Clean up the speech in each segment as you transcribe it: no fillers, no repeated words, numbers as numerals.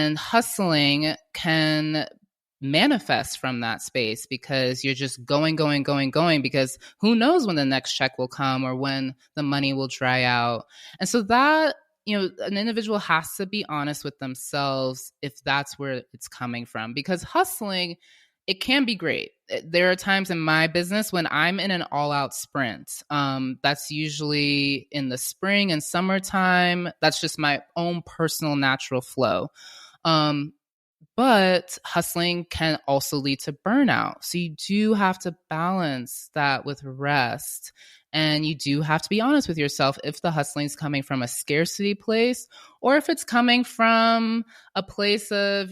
And hustling can manifest from that space because you're just going, because who knows when the next check will come or when the money will dry out. And so that, an individual has to be honest with themselves if that's where it's coming from, because hustling, it can be great. There are times in my business when I'm in an all-out sprint. That's usually in the spring and summertime. That's just my own personal natural flow. But hustling can also lead to burnout. So you do have to balance that with rest. And you do have to be honest with yourself if the hustling is coming from a scarcity place or if it's coming from a place of,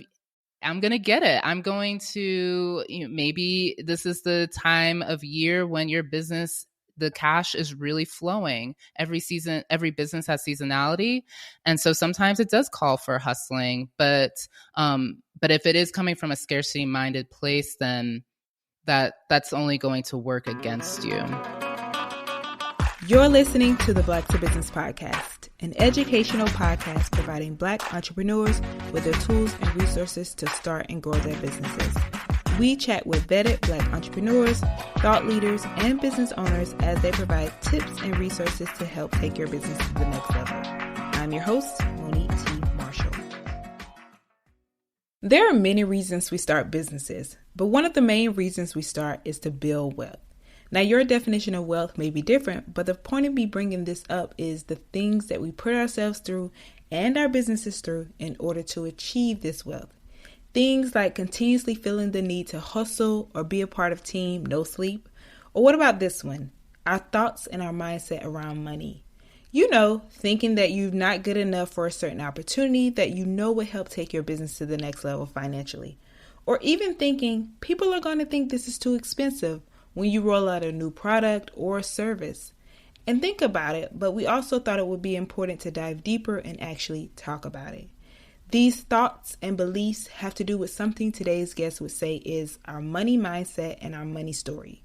I'm going to get it. I'm going to, maybe this is the time of year when your business, the cash is really flowing. Every season, every business has seasonality. And so sometimes it does call for hustling, but if it is coming from a scarcity minded place, then that's only going to work against you. You're listening to the Black to Business Podcast, an educational podcast providing Black entrepreneurs with the tools and resources to start and grow their businesses. We chat with vetted Black entrepreneurs, thought leaders, and business owners as they provide tips and resources to help take your business to the next level. I'm your host, Monique T. Marshall. There are many reasons we start businesses, but one of the main reasons we start is to build wealth. Now, your definition of wealth may be different, but the point of me bringing this up is the things that we put ourselves through and our businesses through in order to achieve this wealth. Things like continuously feeling the need to hustle or be a part of team, no sleep. Or what about this one? Our thoughts and our mindset around money. Thinking that you're not good enough for a certain opportunity that would help take your business to the next level financially. Or even thinking people are going to think this is too expensive when you roll out a new product or a service. And think about it, but we also thought it would be important to dive deeper and actually talk about it. These thoughts and beliefs have to do with something today's guest would say is our money mindset and our money story.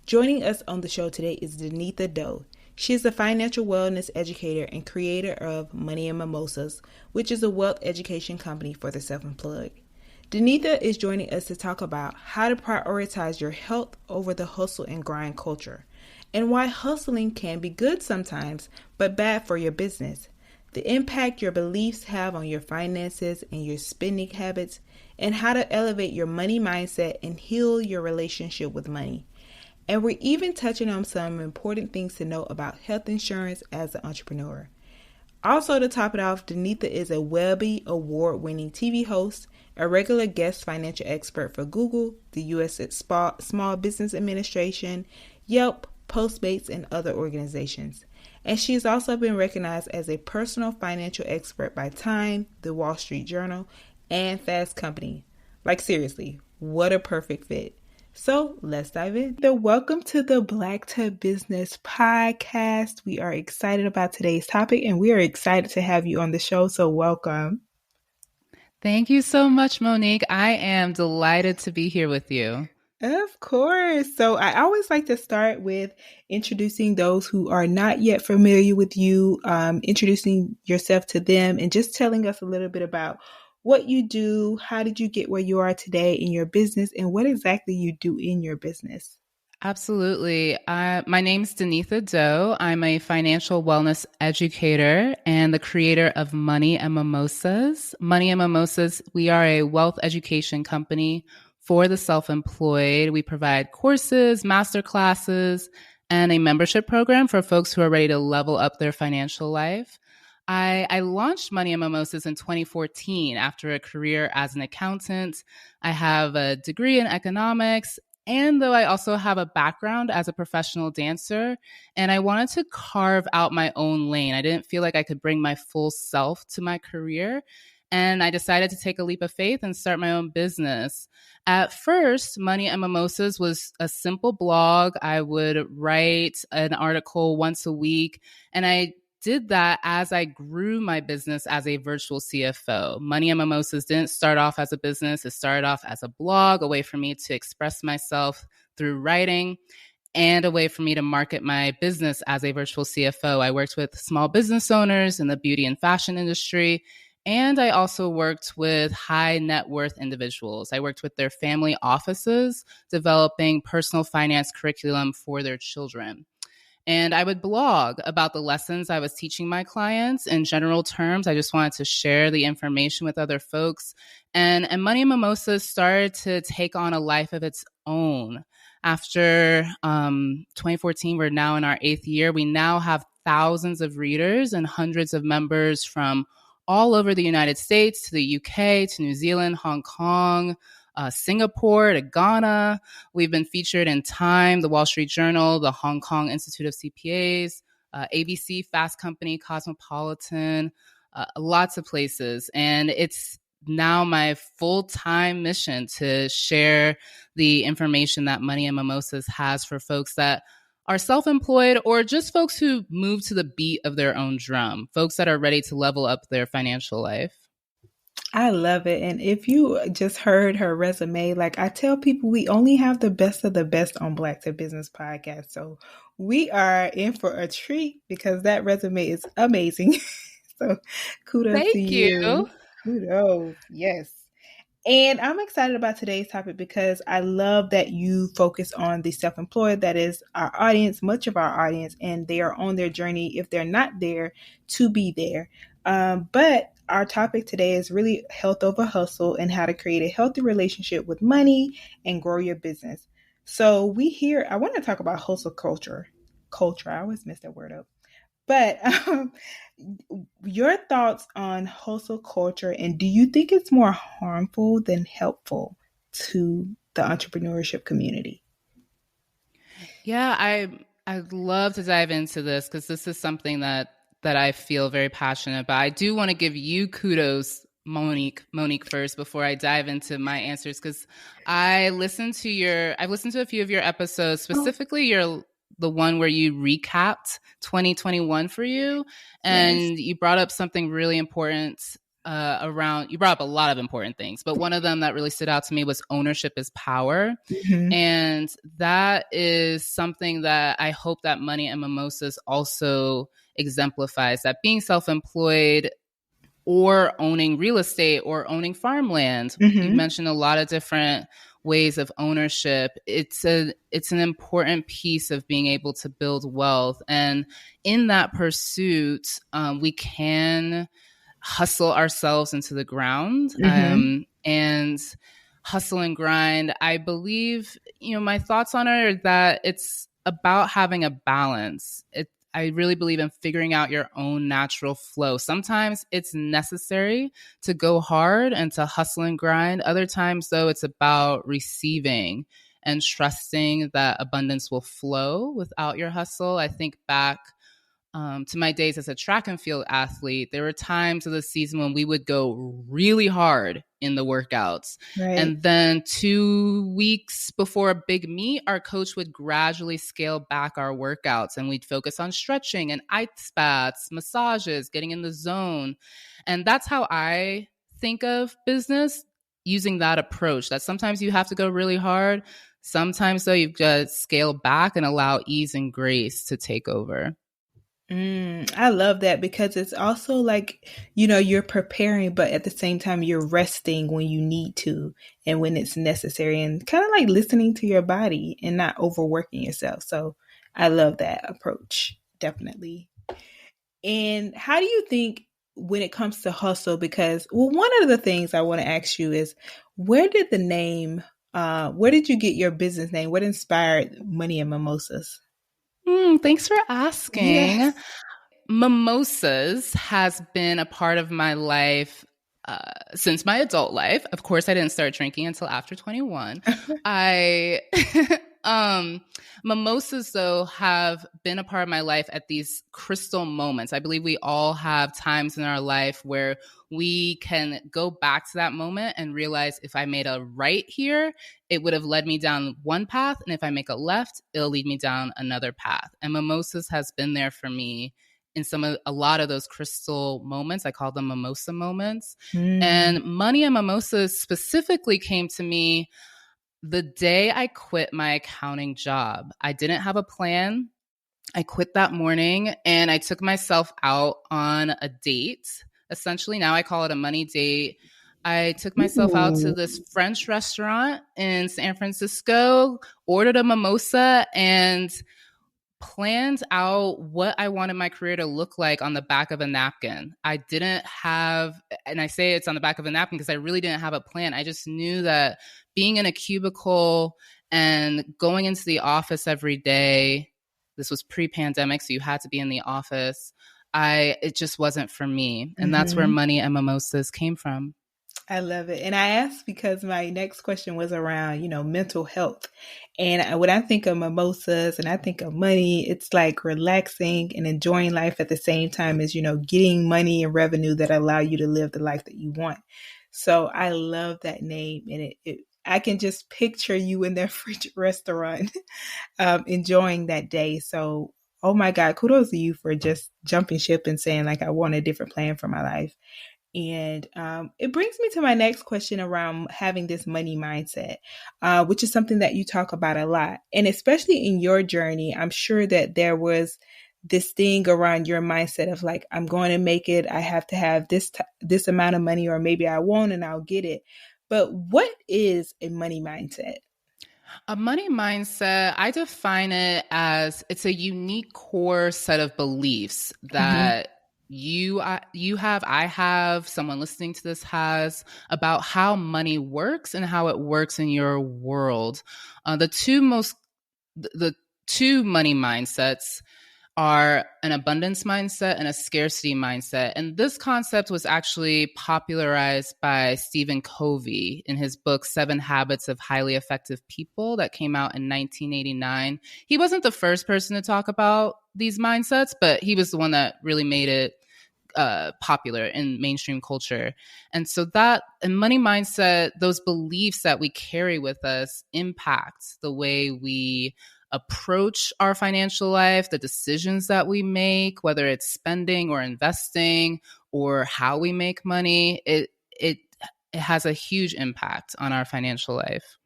Joining us on the show today is Danetha Doe. She is a financial wellness educator and creator of Money Mimosas, which is a wealth education company for the self-employed. Danetha is joining us to talk about how to prioritize your health over the hustle and grind culture, and why hustling can be good sometimes, but bad for your business, the impact your beliefs have on your finances and your spending habits, and how to elevate your money mindset and heal your relationship with money. And we're even touching on some important things to know about health insurance as an entrepreneur. Also, to top it off, Danetha is a Webby Award-winning TV host, a regular guest financial expert for Google, the U.S. Small Business Administration, Yelp, Postmates, and other organizations. And she has also been recognized as a personal financial expert by Time, the Wall Street Journal, and Fast Company. Like seriously, what a perfect fit. So let's dive in. Welcome to the Black to Business Podcast. We are excited about today's topic and we are excited to have you on the show. So welcome. Thank you so much, Monique. I am delighted to be here with you. Of course. So I always like to start with introducing those who are not yet familiar with you, introducing yourself to them and just telling us a little bit about what you do, how did you get where you are today in your business, and what exactly you do in your business. Absolutely. My name's Danetha Doe. I'm a financial wellness educator and the creator of Money Mimosas. Money Mimosas, we are a wealth education company for the self-employed. We provide courses, master classes, and a membership program for folks who are ready to level up their financial life. I launched Money Mimosas in 2014 after a career as an accountant. I have a degree in economics, and though I also have a background as a professional dancer, and I wanted to carve out my own lane. I didn't feel like I could bring my full self to my career, and I decided to take a leap of faith and start my own business. At first, Money Mimosas was a simple blog. I would write an article once a week, and I did that as I grew my business as a virtual CFO. Money Mimosas didn't start off as a business. It started off as a blog, a way for me to express myself through writing and a way for me to market my business as a virtual CFO. I worked with small business owners in the beauty and fashion industry, And I also worked with high net worth individuals. I worked with their family offices, developing personal finance curriculum for their children. And I would blog about the lessons I was teaching my clients in general terms. I just wanted to share the information with other folks. And Money Mimosas started to take on a life of its own. After 2014, we're now in our 8th year. We now have thousands of readers and hundreds of members from all over the United States to the UK, to New Zealand, Hong Kong, Singapore, to Ghana. We've been featured in Time, the Wall Street Journal, the Hong Kong Institute of CPAs, ABC, Fast Company, Cosmopolitan, lots of places. And it's now my full-time mission to share the information that Money and Mimosas has for folks that are self-employed or just folks who move to the beat of their own drum, folks that are ready to level up their financial life. I love it. And if you just heard her resume, like I tell people, we only have the best of the best on Black to Business podcast. So we are in for a treat because that resume is amazing. So kudos to you. Kudos. Yes. And I'm excited about today's topic because I love that you focus on the self-employed. That is our audience, much of our audience, and they are on their journey, if they're not there, to be there. But our topic today is really health over hustle and how to create a healthy relationship with money and grow your business. So I want to talk about hustle culture. I always mess that word up. But your thoughts on hustle culture, and do you think it's more harmful than helpful to the entrepreneurship community? Yeah, I'd love to dive into this because this is something that I feel very passionate about. I do want to give you kudos, Monique first before I dive into my answers, because I've listened to a few of your episodes, specifically the one where you recapped 2021 for you. And yes, you brought up something really important you brought up a lot of important things, but one of them that really stood out to me was ownership is power. Mm-hmm. And that is something that I hope that Money and Mimosas also exemplifies, that being self-employed or owning real estate or owning farmland, mm-hmm, you mentioned a lot of different ways of ownership. It's an important piece of being able to build wealth. And in that pursuit, we can hustle ourselves into the ground, mm-hmm, and hustle and grind. I believe, my thoughts on it are that it's about having a balance. I really believe in figuring out your own natural flow. Sometimes it's necessary to go hard and to hustle and grind. Other times, though, it's about receiving and trusting that abundance will flow without your hustle. I think back to my days as a track and field athlete. There were times of the season when we would go really hard in the workouts. Right. And then 2 weeks before a big meet, our coach would gradually scale back our workouts and we'd focus on stretching and ice baths, massages, getting in the zone. And that's how I think of business, using that approach, that sometimes you have to go really hard. Sometimes, though, you've got to scale back and allow ease and grace to take over. I love that because it's also like, you're preparing, but at the same time, you're resting when you need to and when it's necessary, and kind of like listening to your body and not overworking yourself. So I love that approach. Definitely. And how do you think when it comes to hustle? Because, one of the things I want to ask you is, where did you get your business name? What inspired Money and Mimosas? Thanks for asking. Yes. Mimosas has been a part of my life since my adult life. Of course, I didn't start drinking until after 21. Mimosas, though, have been a part of my life at these crystal moments. I believe we all have times in our life where we can go back to that moment and realize, if I made a right here, it would have led me down one path. And if I make a left, it'll lead me down another path. And Mimosas has been there for me in a lot of those crystal moments. I call them mimosa moments. And Money and Mimosas specifically came to me the day I quit my accounting job. I didn't have a plan. I quit that morning and I took myself out on a date Essentially, now I call it a money date. I took myself out to Ooh. this French restaurant in San Francisco, ordered a mimosa, and planned out what I wanted my career to look like on the back of a napkin. I didn't have, and I say it's on the back of a napkin because I really didn't have a plan. I just knew that being in a cubicle and going into the office every day, this was pre-pandemic, so you had to be in the office. It just wasn't for me. And that's where Money and Mimosas came from. I love it. And I asked because my next question was around, mental health. And when I think of mimosas and I think of money, it's like relaxing and enjoying life at the same time as, getting money and revenue that allow you to live the life that you want. So I love that name. And I can just picture you in that French restaurant enjoying that day. So, oh my God, kudos to you for just jumping ship and saying like, I want a different plan for my life. And it brings me to my next question around having this money mindset, which is something that you talk about a lot. And especially in your journey, I'm sure that there was this thing around your mindset of like, I'm going to make it. I have to have this amount of money, or maybe I won't and I'll get it. But what is a money mindset? A money mindset, I define it as it's a unique core set of beliefs that I have, someone listening to this has, about how money works and how it works in your world. The two money mindsets are an abundance mindset and a scarcity mindset. And this concept was actually popularized by Stephen Covey in his book, 7 Habits of Highly Effective People, that came out in 1989. He wasn't the first person to talk about these mindsets, but he was the one that really made it popular in mainstream culture. And so that in money mindset, those beliefs that we carry with us impact the way we approach our financial life, the decisions that we make, whether it's spending or investing or how we make money. It has a huge impact on our financial life.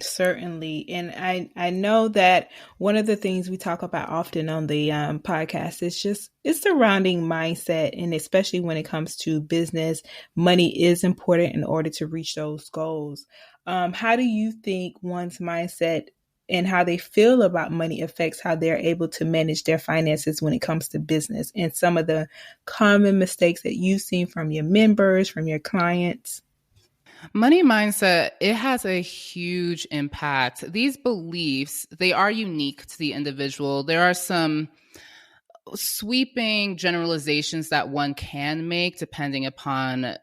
Certainly. And I know that one of the things we talk about often on the podcast is surrounding mindset. And especially when it comes to business, money is important in order to reach those goals. How do you think one's mindset and how they feel about money affects how they're able to manage their finances when it comes to business, and some of the common mistakes that you've seen from your members, from your clients? Money mindset, it has a huge impact. These beliefs, they are unique to the individual. There are some sweeping generalizations that one can make depending upon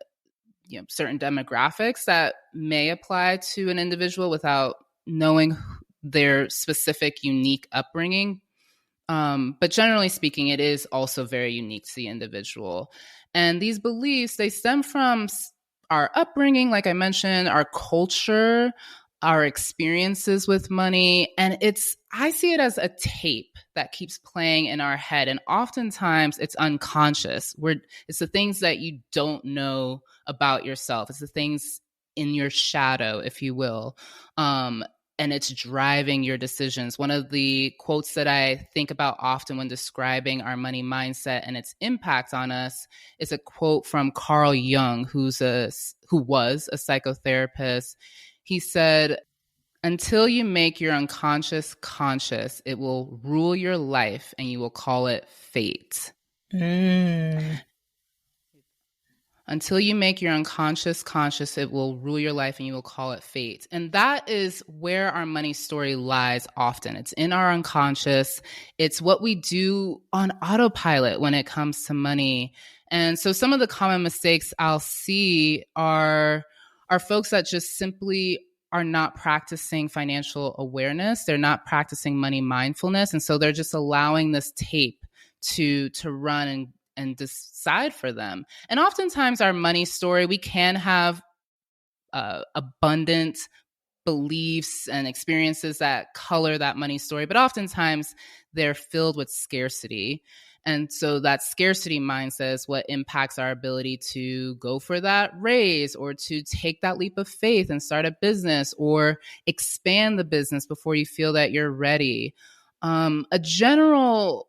certain demographics that may apply to an individual without knowing their specific unique upbringing. But generally speaking, it is also very unique to the individual. And these beliefs, they stem from our upbringing, like I mentioned, our culture, our experiences with money. And I see it as a tape that keeps playing in our head. And oftentimes it's unconscious. It's the things that you don't know about yourself. It's the things in your shadow, if you will. And it's driving your decisions. One of the quotes that I think about often when describing our money mindset and its impact on us is a quote from Carl Jung, who was a psychotherapist. He said, "Until you make your unconscious conscious, it will rule your life and you will call it fate." Until you make your unconscious conscious, it will rule your life and you will call it fate. And that is where our money story lies often. It's in our unconscious. It's what we do on autopilot when it comes to money. And so some of the common mistakes I'll see are folks that just simply are not practicing financial awareness. They're not practicing money mindfulness. And so they're just allowing this tape to run and decide for them. And oftentimes our money story, we can have abundant beliefs and experiences that color that money story, but oftentimes they're filled with scarcity. And so that scarcity mindset is what impacts our ability to go for that raise or to take that leap of faith and start a business or expand the business before you feel that you're ready. A general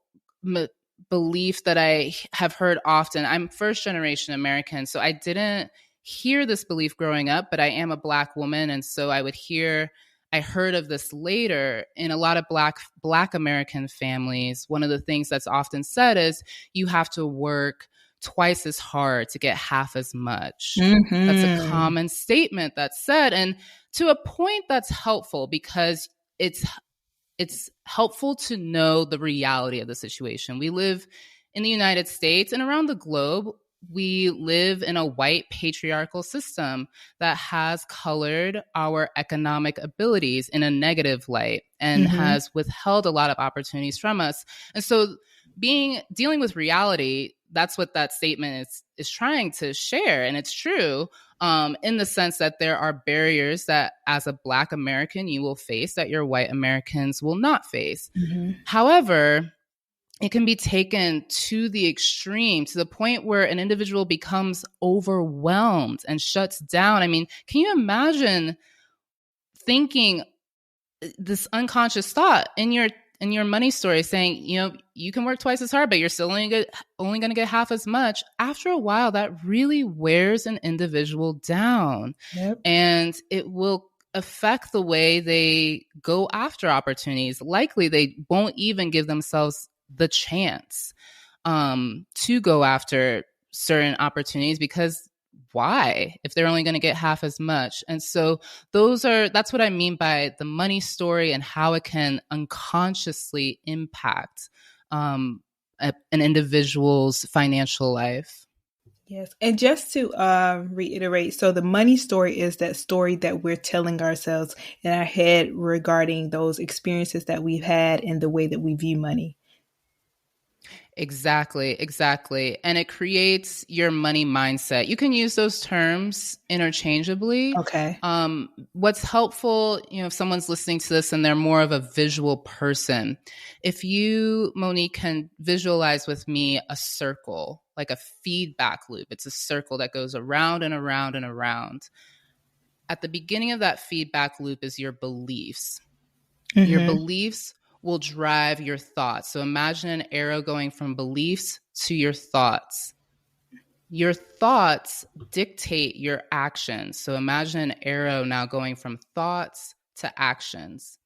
belief that I have heard often. I'm first generation American, so I didn't hear this belief growing up, but I am a Black woman. And so I heard of this later in a lot of Black American families. One of the things that's often said is you have to work twice as hard to get half as much. Mm-hmm. That's a common statement that's said. And to a point, that's helpful because it's helpful to know the reality of the situation. We live in the United States and around the globe. We live in a white patriarchal system that has colored our economic abilities in a negative light and has withheld a lot of opportunities from us. And so dealing with reality, that's what that statement is trying to share. And it's true in the sense that there are barriers that as a Black American you will face that your white Americans will not face. However, it can be taken to the extreme, to the point where an individual becomes overwhelmed and shuts down. I mean, can you imagine thinking this unconscious thought in your money story saying, you can work twice as hard, but you're still only going to get half as much? After a while, that really wears an individual down. Yep. And it will affect the way they go after opportunities. Likely, they won't even give themselves the chance to go after certain opportunities, because why, if they're only going to get half as much? And so that's what I mean by the money story and how it can unconsciously impact an individual's financial life. Yes. And just to reiterate, so the money story is that story that we're telling ourselves in our head regarding those experiences that we've had and the way that we view money. Exactly. And it creates your money mindset. You can use those terms interchangeably. Okay. What's helpful, if someone's listening to this and they're more of a visual person, if you, Monique, can visualize with me a circle, like a feedback loop. It's a circle that goes around and around and around. At the beginning of that feedback loop is your beliefs. Your beliefs will drive your thoughts. So imagine an arrow going from beliefs to your thoughts. Your thoughts dictate your actions. So imagine an arrow now going from thoughts to actions.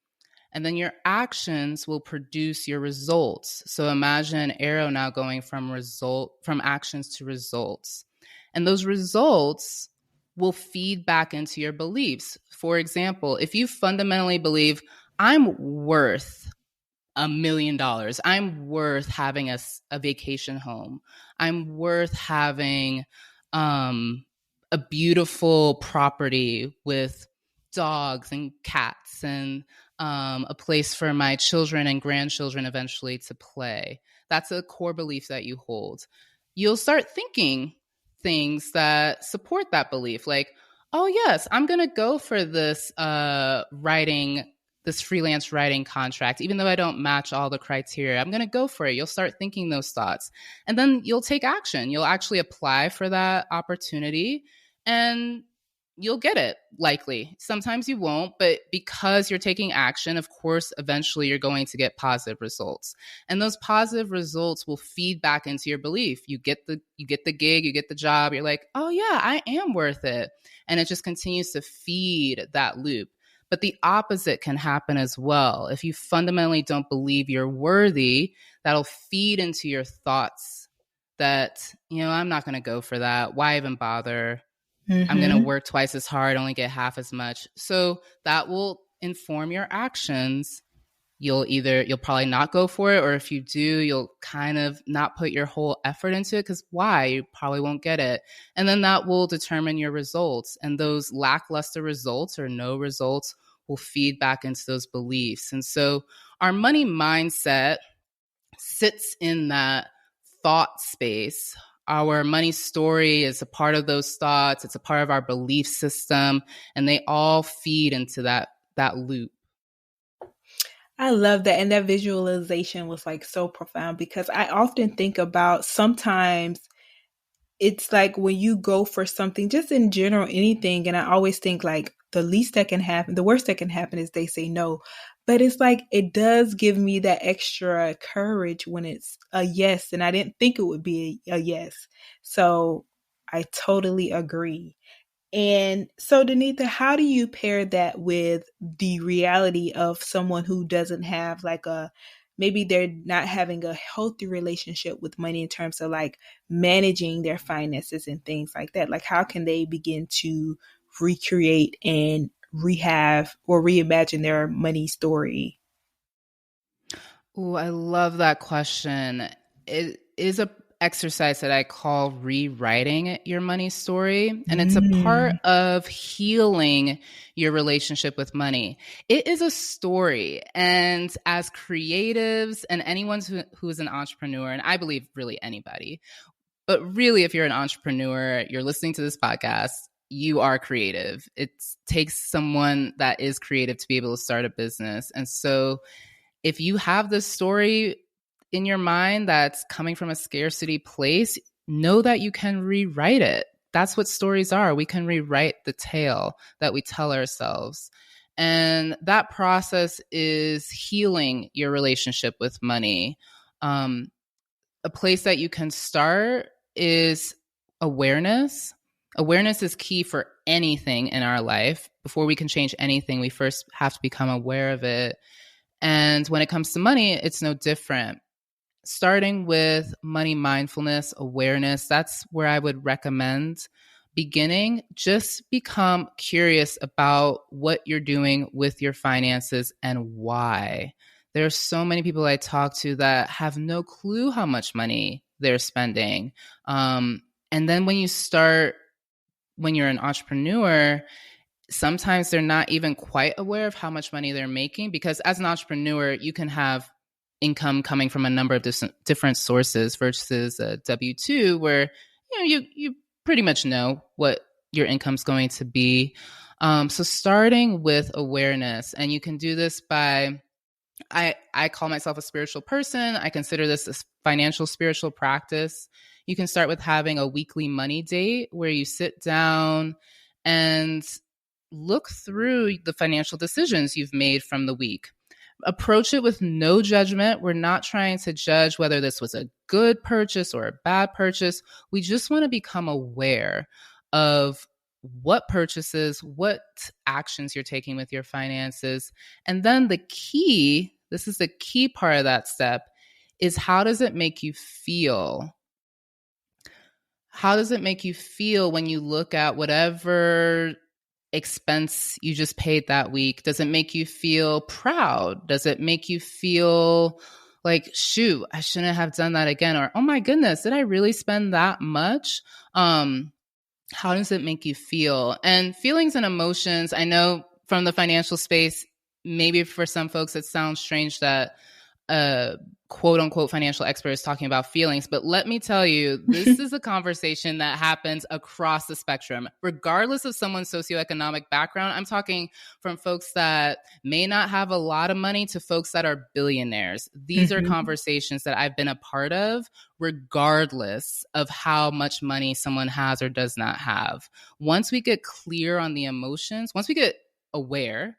And then your actions will produce your results. So imagine an arrow now going from actions to results. And those results will feed back into your beliefs. For example, if you fundamentally believe, I'm worth $1 million. I'm worth having a vacation home. I'm worth having a beautiful property with dogs and cats and a place for my children and grandchildren eventually to play. That's a core belief that you hold. You'll start thinking things that support that belief, like, oh yes, I'm going to go for this this freelance writing contract, even though I don't match all the criteria. I'm going to go for it. You'll start thinking those thoughts, and then you'll take action. You'll actually apply for that opportunity and you'll get it, likely. Sometimes you won't, but because you're taking action, of course, eventually you're going to get positive results. And those positive results will feed back into your belief. You get the gig, you get the job, you're like, oh yeah, I am worth it. And it just continues to feed that loop. But the opposite can happen as well. If you fundamentally don't believe you're worthy, that'll feed into your thoughts that, I'm not going to go for that. Why even bother? I'm going to work twice as hard, only get half as much. So that will inform your actions. You'll probably not go for it, or if you do, you'll kind of not put your whole effort into it, because why? You probably won't get it. And then that will determine your results. And those lackluster results or no results will feed back into those beliefs. And so our money mindset sits in that thought space. Our money story is a part of those thoughts. It's a part of our belief system, and they all feed into that loop. I love that. And that visualization was like so profound, because I often think about, sometimes it's like when you go for something, just in general, anything. And I always think like the worst that can happen is they say no. But it's like it does give me that extra courage when it's a yes, and I didn't think it would be a yes. So I totally agree. And so, Danetha, how do you pair that with the reality of someone who doesn't have like a, maybe they're not having a healthy relationship with money in terms of like managing their finances and things like that? Like, how can they begin to recreate and rehab or reimagine their money story? Oh, I love that question. It is a exercise that I call rewriting your money story, and it's a part Mm. of healing your relationship with money. It is a story, and as creatives and anyone who is an entrepreneur, and I believe really anybody, but really if you're an entrepreneur, you're listening to this podcast, you are creative. It takes someone that is creative to be able to start a business. And so if you have this story in your mind that's coming from a scarcity place, know that you can rewrite it. That's what stories are. We can rewrite the tale that we tell ourselves. And that process is healing your relationship with money. A place that you can start is awareness. Awareness is key for anything in our life. Before we can change anything, we first have to become aware of it. And when it comes to money, it's no different. Starting with money mindfulness, awareness, that's where I would recommend beginning. Just become curious about what you're doing with your finances and why. There are so many people I talk to that have no clue how much money they're spending. And then when you're an entrepreneur, sometimes they're not even quite aware of how much money they're making, because as an entrepreneur, you can have income coming from a number of different sources versus a W-2 where you pretty much know what your income's going to be. So starting with awareness, and you can do this by, I call myself a spiritual person. I consider this a financial spiritual practice. You can start with having a weekly money date where you sit down and look through the financial decisions you've made from the week. Approach it with no judgment. We're not trying to judge whether this was a good purchase or a bad purchase. We just want to become aware of what purchases, what actions you're taking with your finances. And then this is the key part of that step, is how does it make you feel? How does it make you feel when you look at whatever expense you just paid that week? Does it make you feel proud? Does it make you feel like, shoot, I shouldn't have done that again? Or, oh my goodness, did I really spend that much? How does it make you feel? And feelings and emotions, I know from the financial space, maybe for some folks it sounds strange that a quote unquote financial expert is talking about feelings, but let me tell you, this is a conversation that happens across the spectrum, regardless of someone's socioeconomic background. I'm talking from folks that may not have a lot of money to folks that are billionaires. These are conversations that I've been a part of, regardless of how much money someone has or does not have. Once we get clear on the emotions, once we get aware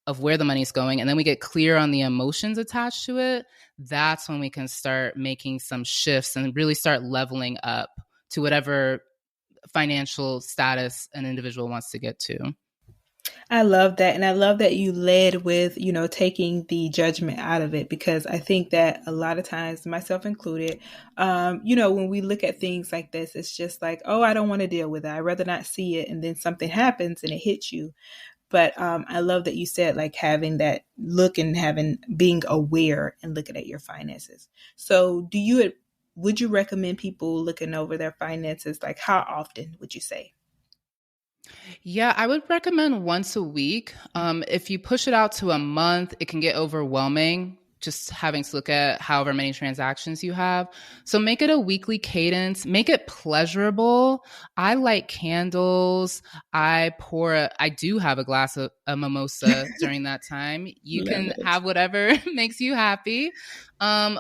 of where the money's going, and then we get clear on the emotions attached to it, that's when we can start making some shifts and really start leveling up to whatever financial status an individual wants to get to. I love that. And I love that you led with, taking the judgment out of it, because I think that a lot of times, myself included, when we look at things like this, it's just like, oh, I don't want to deal with it. I'd rather not see it. And then something happens and it hits you. But I love that you said like having that look and being aware and looking at your finances. So would you recommend people looking over their finances? Like how often would you say? Yeah, I would recommend once a week. If you push it out to a month, it can get overwhelming. just having to look at however many transactions you have. So make it a weekly cadence, make it pleasurable. I light candles. I do have a glass of a mimosa during that time. You Love can it. have whatever makes you happy.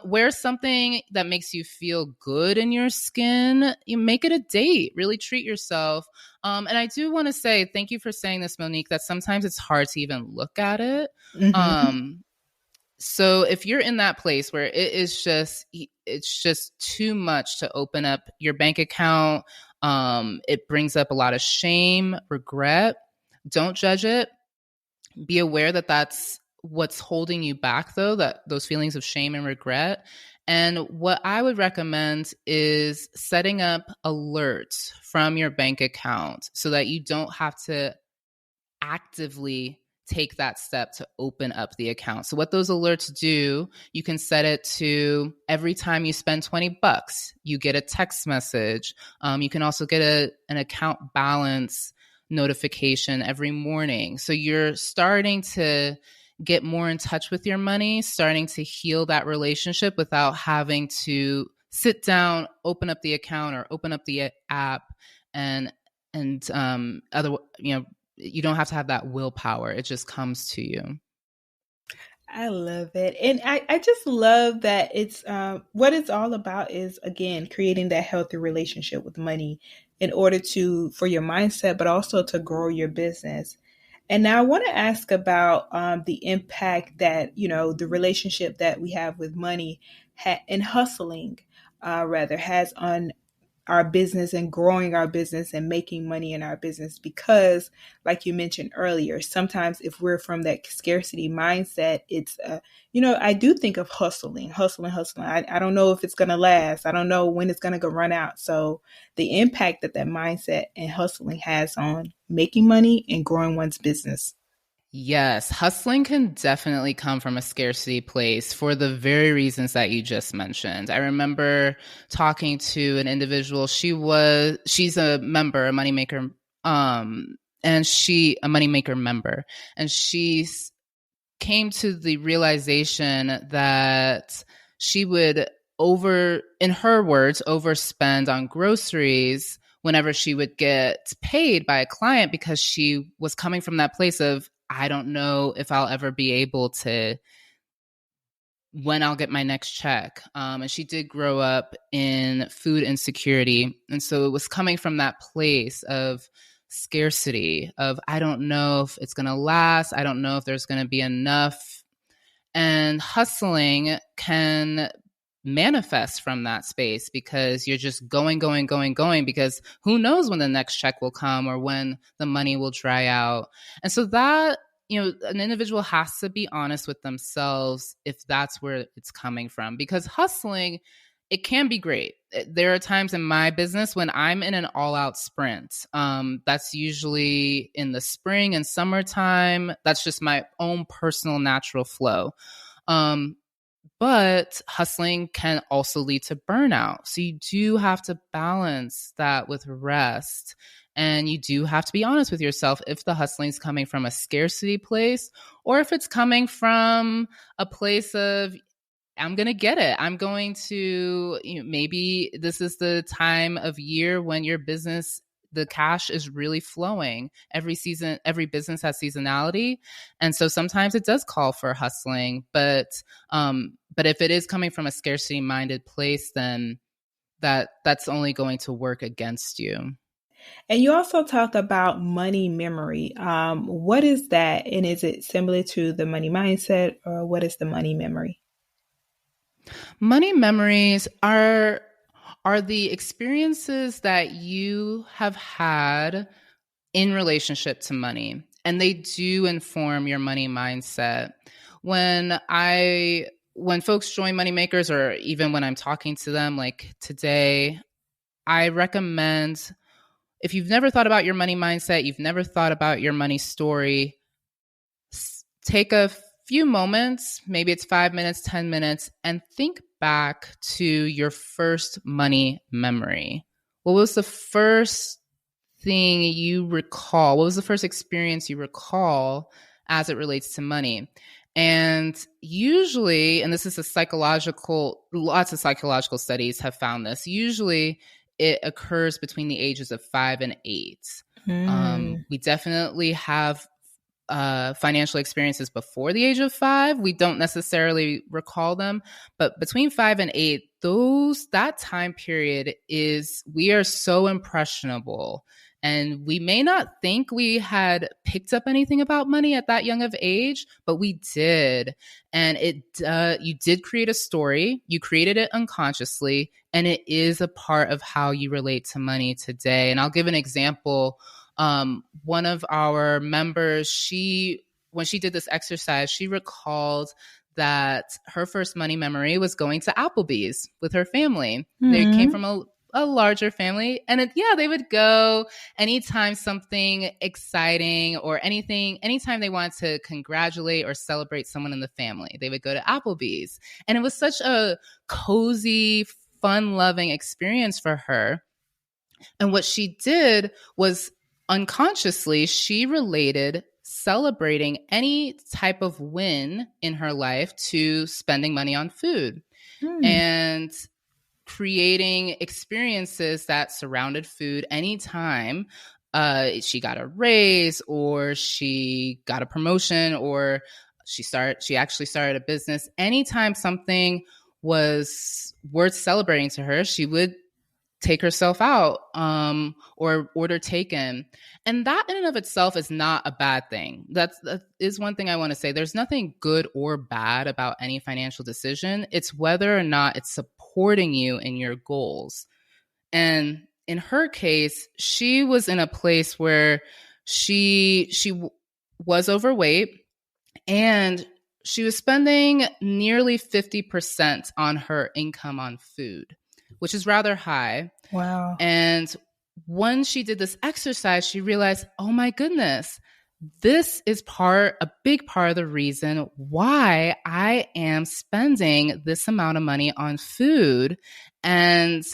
Wear something that makes you feel good in your skin. You make it a date, really treat yourself. And I do want to say, thank you for saying this, Monique, that sometimes it's hard to even look at it. Mm-hmm. So if you're in that place where it's just too much to open up your bank account, it brings up a lot of shame, regret. Don't judge it. Be aware that that's what's holding you back, though, that those feelings of shame and regret. And what I would recommend is setting up alerts from your bank account so that you don't have to actively take that step to open up the account. So what those alerts do, you can set it to every time you spend $20, you get a text message. You can also get an account balance notification every morning. So you're starting to get more in touch with your money, starting to heal that relationship without having to sit down, open up the account or open up the app and other, you don't have to have that willpower. It just comes to you. I love it. And I just love that it's what it's all about is, again, creating that healthy relationship with money in order for your mindset, but also to grow your business. And now I want to ask about the impact that, the relationship that we have with money and hustling rather has on our business and growing our business and making money in our business. Because like you mentioned earlier, sometimes if we're from that scarcity mindset, it's, I do think of hustling. I don't know if it's going to last. I don't know when it's going to go run out. So the impact that mindset and hustling has on making money and growing one's business. Yes, hustling can definitely come from a scarcity place for the very reasons that you just mentioned. I remember talking to an individual. She's a member, a moneymaker, a moneymaker member, and she came to the realization that she would in her words, overspend on groceries whenever she would get paid by a client because she was coming from that place of, I don't know if I'll ever be able to, when I'll get my next check. And she did grow up in food insecurity. And so it was coming from that place of scarcity of, I don't know if it's going to last. I don't know if there's going to be enough. And hustling can manifest from that space because you're just going because who knows when the next check will come or when the money will dry out. And so that, an individual has to be honest with themselves if that's where it's coming from, because hustling, it can be great. There are times in my business when I'm in an all-out sprint. That's usually in the spring and summertime. That's just my own personal natural flow. But hustling can also lead to burnout. So you do have to balance that with rest. And you do have to be honest with yourself if the hustling is coming from a scarcity place or if it's coming from a place of, I'm going to get it. I'm going to, maybe this is the time of year when your business, the cash is really flowing. Every business has seasonality. And so sometimes it does call for hustling, but if it is coming from a scarcity minded place, then that's only going to work against you. And you also talk about money memory. What is that? And is it similar to the money mindset, or what is the money memory? Money memories are the experiences that you have had in relationship to money, and they do inform your money mindset. When folks join Money Makers, or even when I'm talking to them like today, I recommend, if you've never thought about your money mindset, you've never thought about your money story, take a few moments, maybe it's 5 minutes, 10 minutes, and think back to your first money memory. What was the first thing you recall? What was the first experience you recall as it relates to money? And usually, and this is lots of psychological studies have found this, usually it occurs between the ages of 5 and 8. We definitely have financial experiences before the age of 5. We don't necessarily recall them, but between 5 and 8, that time period we are so impressionable. And we may not think we had picked up anything about money at that young of age, but we did. And you did create a story. You created it unconsciously, and it is a part of how you relate to money today. And I'll give an example. One of our members, when she did this exercise, she recalled that her first money memory was going to Applebee's with her family. They came from a larger family, and they would go anytime something exciting or anytime they wanted to congratulate or celebrate someone in the family, they would go to Applebee's. And it was such a cozy, fun-loving experience for her. And what she did was, unconsciously, she related celebrating any type of win in her life to spending money on food and creating experiences that surrounded food anytime she got a raise or she got a promotion or she actually started a business. Anytime something was worth celebrating to her, she would take herself out or order taken. And that in and of itself is not a bad thing. That is one thing I want to say. There's nothing good or bad about any financial decision. It's whether or not it's supporting you in your goals. And in her case, she was in a place where she was overweight and she was spending nearly 50% on her income on food, which is rather high. Wow. And when she did this exercise, she realized, oh my goodness, this is a big part of the reason why I am spending this amount of money on food. And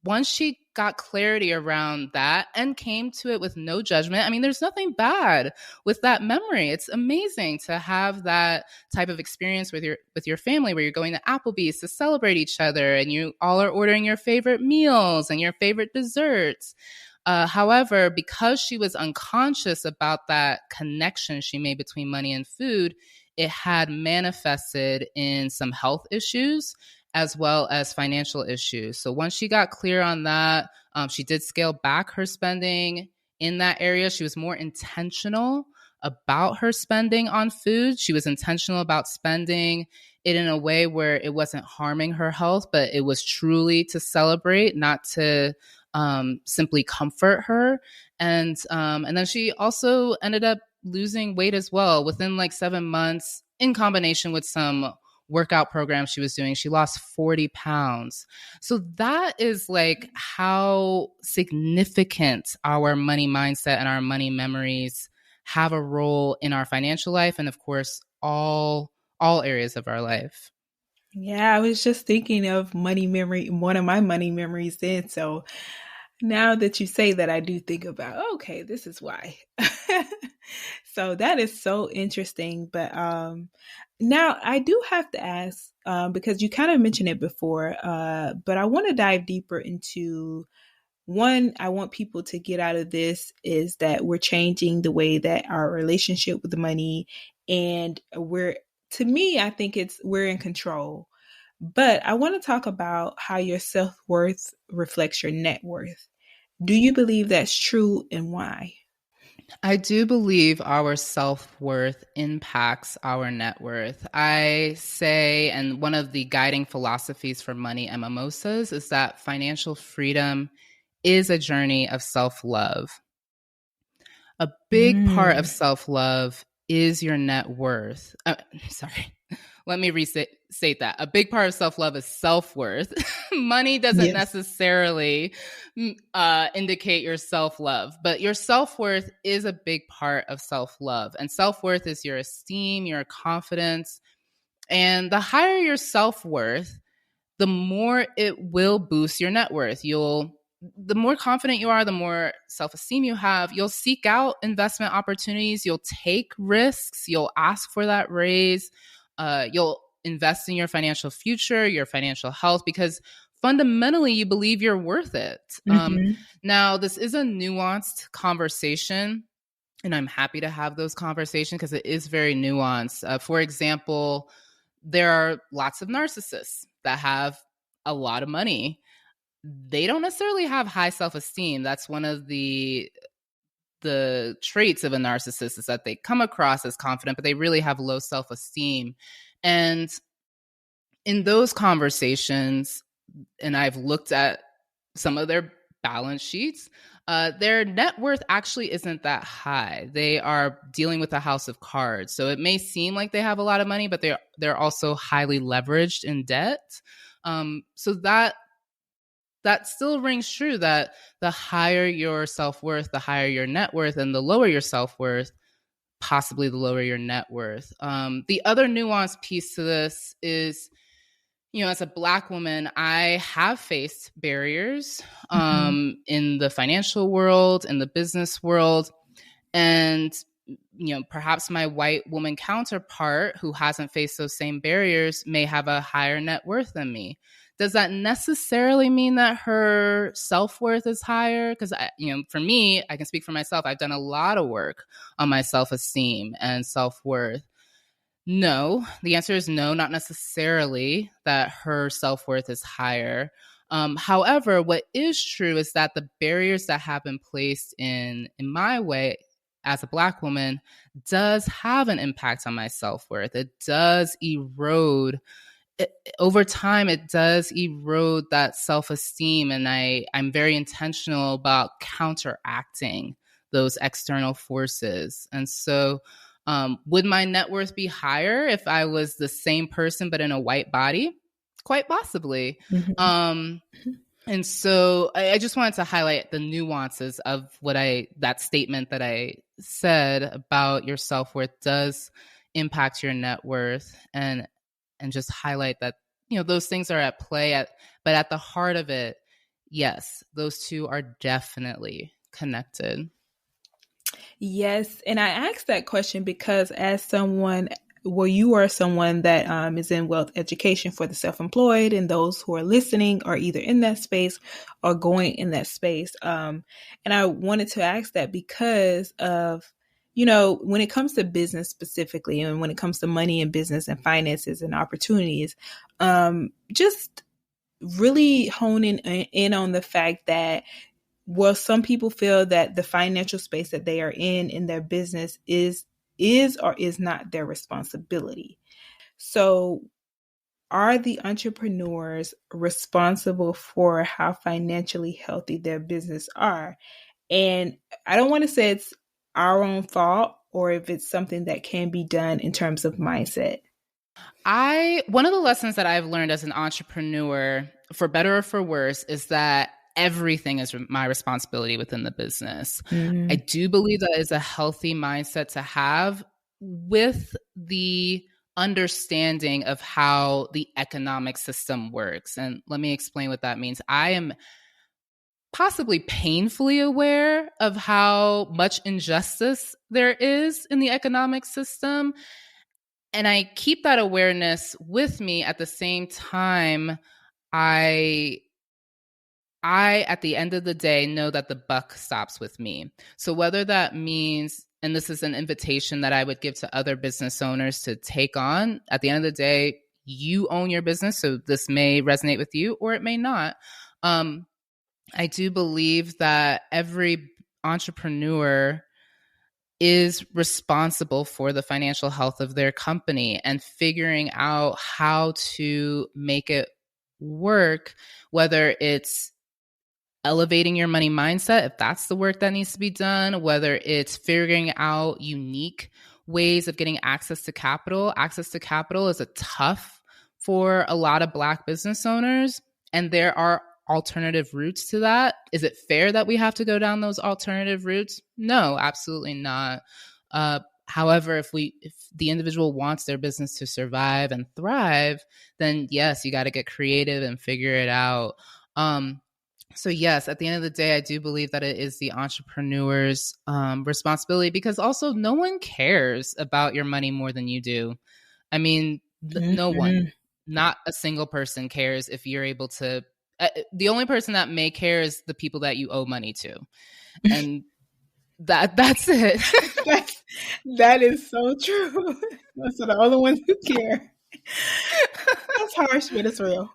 once she got clarity around that and came to it with no judgment, I mean, there's nothing bad with that memory. It's amazing to have that type of experience with your family where you're going to Applebee's to celebrate each other and you all are ordering your favorite meals and your favorite desserts. However, because she was unconscious about that connection she made between money and food, it had manifested in some health issues as well as financial issues. So once she got clear on that, she did scale back her spending in that area. She was more intentional about her spending on food. She was intentional about spending it in a way where it wasn't harming her health, but it was truly to celebrate, not to simply comfort her. And then she also ended up losing weight as well within like 7 months in combination with some workout program she was doing. She lost 40 pounds. So that is like how significant our money mindset and our money memories have a role in our financial life. And of course, all areas of our life. Yeah, I was just thinking of one of my money memories then. So now that you say that, I do think about, okay, this is why. So that is so interesting. But now I do have to ask, because you kind of mentioned it before, but I want to dive deeper into one. I want people to get out of this is that we're changing the way that our relationship with the money, and to me, I think we're in control. But I want to talk about how your self-worth reflects your net worth. Do you believe that's true, and why? I do believe our self-worth impacts our net worth. I say, and one of the guiding philosophies for Money Mimosas is that financial freedom is a journey of self-love. A big part of self-love is your net worth. Sorry. Let me restate that. A big part of self-love is self-worth. Money doesn't necessarily indicate your self-love, but your self-worth is a big part of self-love. And self-worth is your esteem, your confidence. And the higher your self-worth, the more it will boost your net worth. You'll the more confident you are, the more self-esteem you have, you'll seek out investment opportunities, you'll take risks, you'll ask for that raise, you'll invest in your financial future, your financial health, because fundamentally you believe you're worth it. Now, this is a nuanced conversation, and I'm happy to have those conversations because it is very nuanced. For example, there are lots of narcissists that have a lot of money. They don't necessarily have high self-esteem. That's one of the traits of a narcissist, is that they come across as confident, but they really have low self-esteem. And in those conversations, and I've looked at some of their balance sheets, their net worth actually isn't that high. They are dealing with a house of cards. So it may seem like they have a lot of money, but they're also highly leveraged in debt. So that still rings true, that the higher your self-worth, the higher your net worth, and the lower your self-worth, possibly the lower your net worth. The other nuanced piece to this is, as a Black woman, I have faced barriers in the financial world, in the business world. And, perhaps my white woman counterpart who hasn't faced those same barriers may have a higher net worth than me. Does that necessarily mean that her self-worth is higher? Because, for me, I can speak for myself. I've done a lot of work on my self-esteem and self-worth. No, the answer is no, not necessarily that her self-worth is higher. However, what is true is that the barriers that have been placed in my way as a Black woman does have an impact on my self-worth. It does erode over time. It does erode that self-esteem, and I'm very intentional about counteracting those external forces. And so would my net worth be higher if I was the same person but in a white body? Quite possibly. And so I just wanted to highlight the nuances of that statement that I said about your self-worth does impact your net worth, and just highlight that, those things are at play, but at the heart of it, yes, those two are definitely connected. Yes. And I asked that question because you are someone that is in wealth education for the self-employed, and those who are listening are either in that space or going in that space. And I wanted to ask that because of, when it comes to business specifically, and when it comes to money and business and finances and opportunities, just really honing in on the fact that, well, some people feel that the financial space that they are in their business is or is not their responsibility. So are the entrepreneurs responsible for how financially healthy their business are? And I don't want to say it's our own fault, or if it's something that can be done in terms of mindset. One of the lessons that I've learned as an entrepreneur, for better or for worse, is that everything is my responsibility within the business. I do believe that is a healthy mindset to have, with the understanding of how the economic system works. And let me explain what that means. I am possibly painfully aware of how much injustice there is in the economic system. And I keep that awareness with me. At the same time, I, at the end of the day, know that the buck stops with me. So whether that means, and this is an invitation that I would give to other business owners to take on, at the end of the day, you own your business. So this may resonate with you or it may not. I do believe that every entrepreneur is responsible for the financial health of their company, and figuring out how to make it work, whether it's elevating your money mindset, if that's the work that needs to be done, whether it's figuring out unique ways of getting access to capital. Access to capital is tough for a lot of Black business owners, and there are alternative routes to that. Is it fair that we have to go down those alternative routes? No, absolutely not. However, if the individual wants their business to survive and thrive, then yes, you got to get creative and figure it out. So yes, at the end of the day, I do believe that it is the entrepreneur's responsibility, because also no one cares about your money more than you do. I mean, no one, Mm-hmm. not a single person cares if you're able to. The only person that may care is the people that you owe money to, and that's it. That is so true. Those are the only ones who care. That's harsh, but it's real.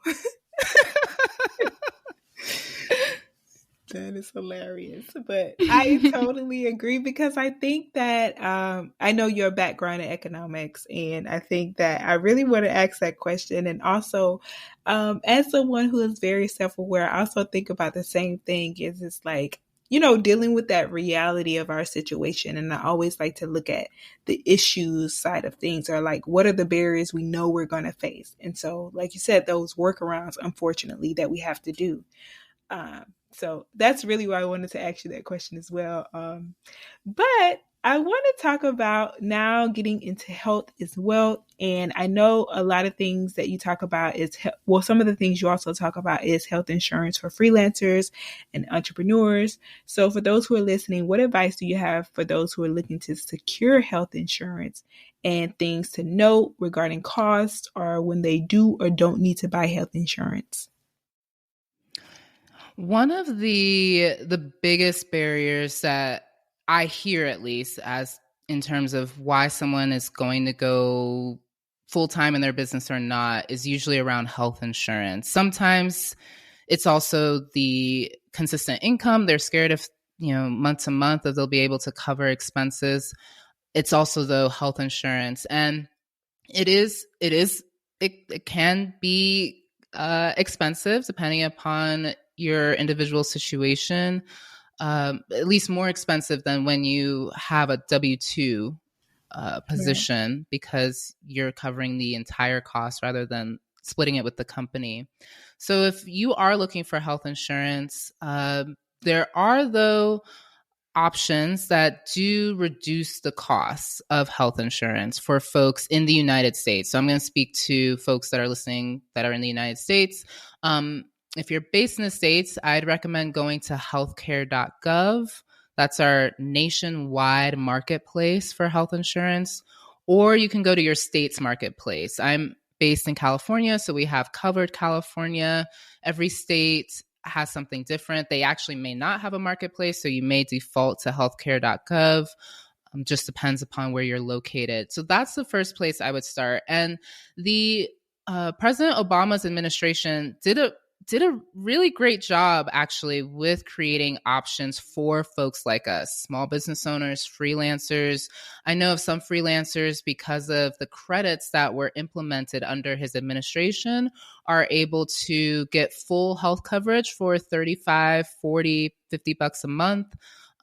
That is hilarious. But I totally agree, because I think that I know your background in economics, and I think that I really want to ask that question. And also, as someone who is very self aware, I also think about the same thing. Is it's like, dealing with that reality of our situation. And I always like to look at the issues side of things, or like, what are the barriers we know we're going to face? And so, like you said, those workarounds, unfortunately, that we have to do. So that's really why I wanted to ask you that question as well. But I want to talk about now getting into health as well. And I know a lot of things that you talk about is, some of the things you also talk about is health insurance for freelancers and entrepreneurs. So for those who are listening, what advice do you have for those who are looking to secure health insurance, and things to note regarding costs, or when they do or don't need to buy health insurance? One of the biggest barriers that I hear, at least, as in terms of why someone is going to go full time in their business or not, is usually around health insurance. Sometimes it's also the consistent income. They're scared if, month to month, that they'll be able to cover expenses. It's also, though, health insurance, and it can be expensive depending upon your individual situation, at least more expensive than when you have a W-2 position, right, because you're covering the entire cost rather than splitting it with the company. So if you are looking for health insurance, there are, though, options that do reduce the costs of health insurance for folks in the United States. So I'm going to speak to folks that are listening that are in the United States. If you're based in the States, I'd recommend going to healthcare.gov. That's our nationwide marketplace for health insurance. Or you can go to your state's marketplace. I'm based in California, so we have Covered California. Every state has something different. They actually may not have a marketplace, so you may default to healthcare.gov. Just depends upon where you're located. So that's the first place I would start. And the President Obama's administration did a really great job, actually, with creating options for folks like us, small business owners, freelancers. I know of some freelancers, because of the credits that were implemented under his administration, are able to get full health coverage for $35, $40, $50 a month.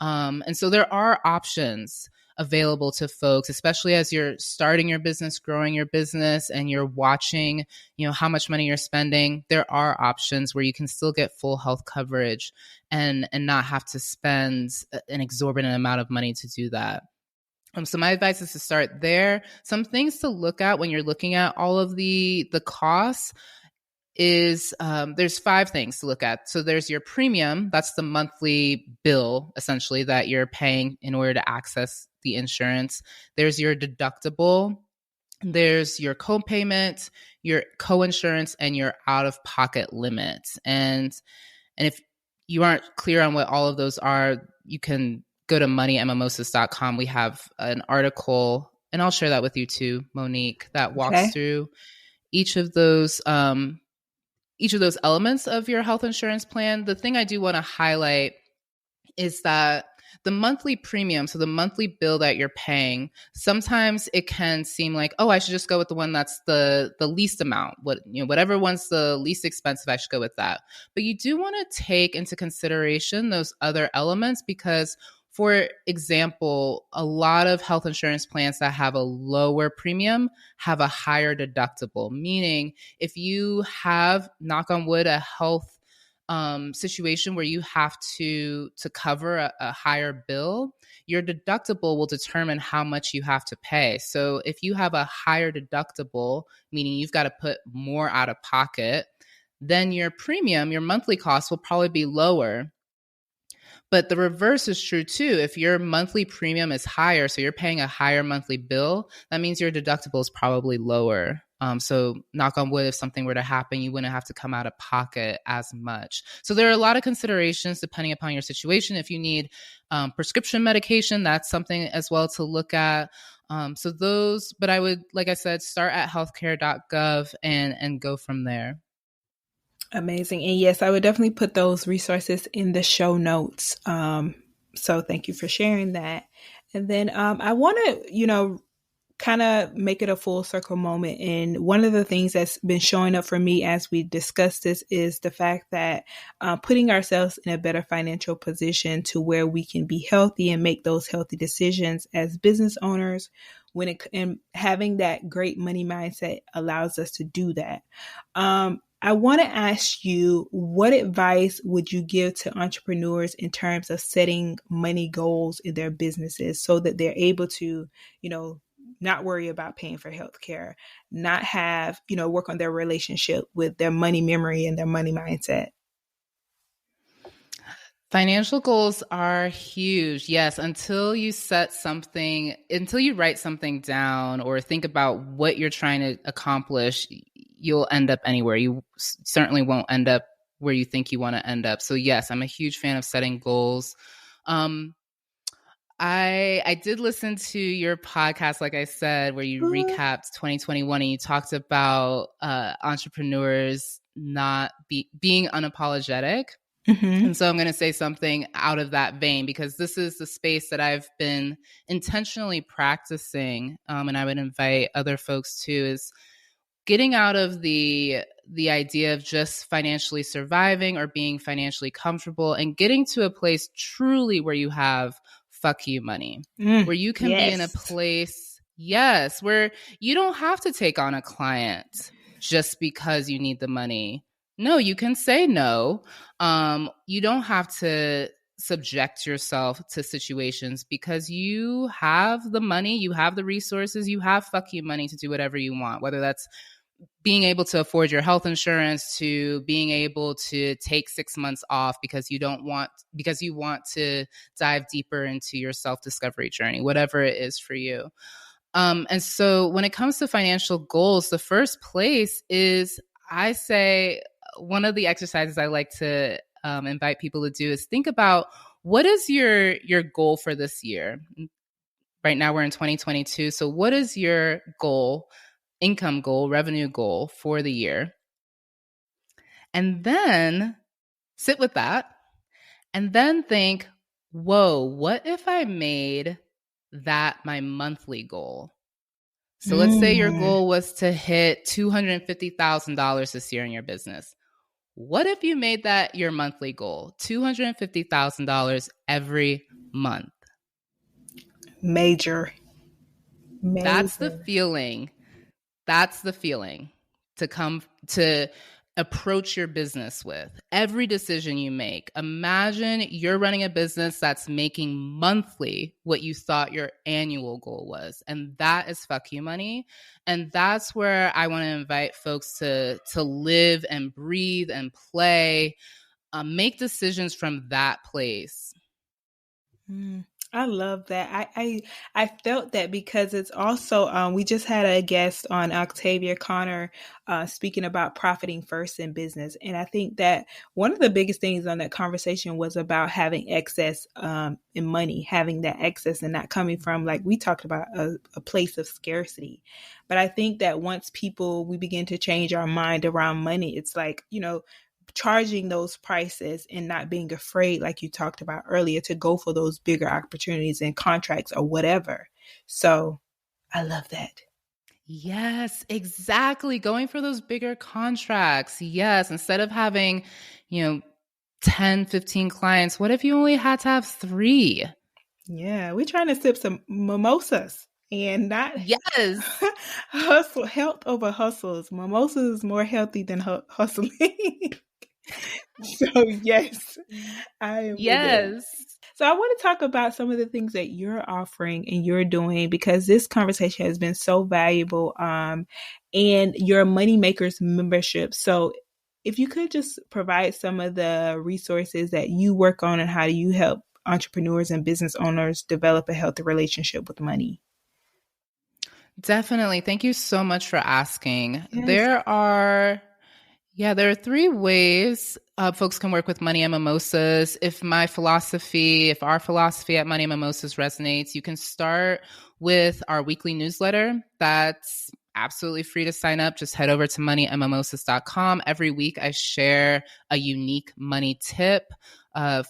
And so there are options available to folks, especially as you're starting your business, growing your business, and you're watching, how much money you're spending. There are options where you can still get full health coverage and not have to spend an exorbitant amount of money to do that. So my advice is to start there. Some things to look at when you're looking at all of the costs is there's 5 things to look at. So there's your premium. That's the monthly bill, essentially, that you're paying in order to access the insurance. There's your deductible. There's your co-payment, your co-insurance, and your out-of-pocket limits. And if you aren't clear on what all of those are, you can go to moneymimosas.com. We have an article, and I'll share that with you too, Monique, that walks through each of those elements of your health insurance plan. The thing I do want to highlight is that the monthly premium, so the monthly bill that you're paying, sometimes it can seem like, oh, I should just go with the one that's the least amount. Whatever one's the least expensive, I should go with that. But you do want to take into consideration those other elements, because, for example, a lot of health insurance plans that have a lower premium have a higher deductible, meaning if you have, knock on wood, a health situation where you have to cover a higher bill, your deductible will determine how much you have to pay. So if you have a higher deductible, meaning you've got to put more out of pocket, then your premium, your monthly cost will probably be lower. But the reverse is true too. If your monthly premium is higher, so you're paying a higher monthly bill, that means your deductible is probably lower. So knock on wood, if something were to happen, you wouldn't have to come out of pocket as much. So there are a lot of considerations depending upon your situation. If you need prescription medication, that's something as well to look at. But I would, like I said, start at healthcare.gov and go from there. Amazing. And yes, I would definitely put those resources in the show notes. So thank you for sharing that. And then I want to, kind of make it a full circle moment. And one of the things that's been showing up for me as we discuss this is the fact that putting ourselves in a better financial position to where we can be healthy and make those healthy decisions as business owners, and having that great money mindset allows us to do that. I want to ask you, what advice would you give to entrepreneurs in terms of setting money goals in their businesses so that they're able to, not worry about paying for healthcare, not have, work on their relationship with their money memory and their money mindset? Financial goals are huge. Yes, until you write something down or think about what you're trying to accomplish, you'll end up anywhere. You certainly won't end up where you think you want to end up. So yes, I'm a huge fan of setting goals. I did listen to your podcast, like I said, where you recapped 2021 and you talked about entrepreneurs not being unapologetic. Mm-hmm. And so I'm going to say something out of that vein, because this is the space that I've been intentionally practicing. And I would invite other folks too, is getting out of the idea of just financially surviving or being financially comfortable and getting to a place truly where you have fuck you money, where you can be in a place, where you don't have to take on a client just because you need the money. No, you can say no. You don't have to subject yourself to situations because you have the money, you have the resources, you have fuck you money to do whatever you want, whether that's being able to afford your health insurance to being able to take 6 months off because you want to dive deeper into your self-discovery journey, whatever it is for you. And so when it comes to financial goals, the first place is, I say, one of the exercises I like to invite people to do is think about, what is your goal for this year? Right now we're in 2022. So what is your goal, income goal, revenue goal for the year? And then sit with that and then think, whoa, what if I made that my monthly goal? So let's say your goal was to hit $250,000 this year in your business. What if you made that your monthly goal? $250,000 every month. Major. That's the feeling. That's the feeling to approach your business with. Every decision you make. Imagine you're running a business that's making monthly what you thought your annual goal was. And that is fuck you money. And that's where I want to invite folks to live and breathe and play, make decisions from that place. I love that. I felt that because it's also, we just had a guest on, Octavia Connor, speaking about profiting first in business. And I think that one of the biggest things on that conversation was about having excess in money, having that excess and not coming from, like we talked about, a place of scarcity. But I think that once we begin to change our mind around money, it's like, charging those prices and not being afraid, like you talked about earlier, to go for those bigger opportunities and contracts or whatever. So I love that. Yes, exactly. Going for those bigger contracts. Yes. Instead of having, 10, 15 clients, what if you only had to have 3? Yeah. We're trying to sip some mimosas and not hustle, health over hustles. Mimosas is more healthy than hustling. So yes, I am. Yes. So I want to talk about some of the things that you're offering and you're doing, because this conversation has been so valuable. And your Money Makers membership. So if you could just provide some of the resources that you work on and how do you help entrepreneurs and business owners develop a healthy relationship with money. Definitely. Thank you so much for asking. Yes. There are three ways folks can work with Money and Mimosas. If our philosophy at Money and Mimosas resonates, you can start with our weekly newsletter. That's absolutely free to sign up. Just head over to moneyandmimosas.com. Every week I share a unique money tip.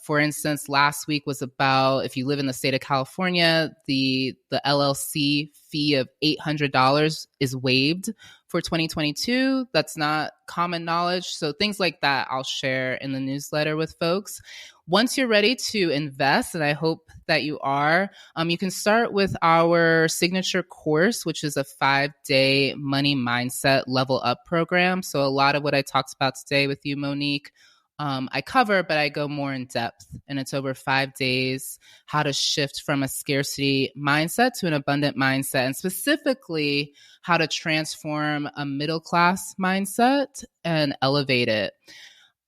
For instance, last week was about, if you live in the state of California, the LLC fee of $800 is waived for 2022. That's not common knowledge. So things like that I'll share in the newsletter with folks. Once you're ready to invest, and I hope that you are, you can start with our signature course, which is a 5-day money mindset level up program. So a lot of what I talked about today with you, Monique, I cover, but I go more in depth, and it's over 5 days, how to shift from a scarcity mindset to an abundant mindset, and specifically how to transform a middle-class mindset and elevate it.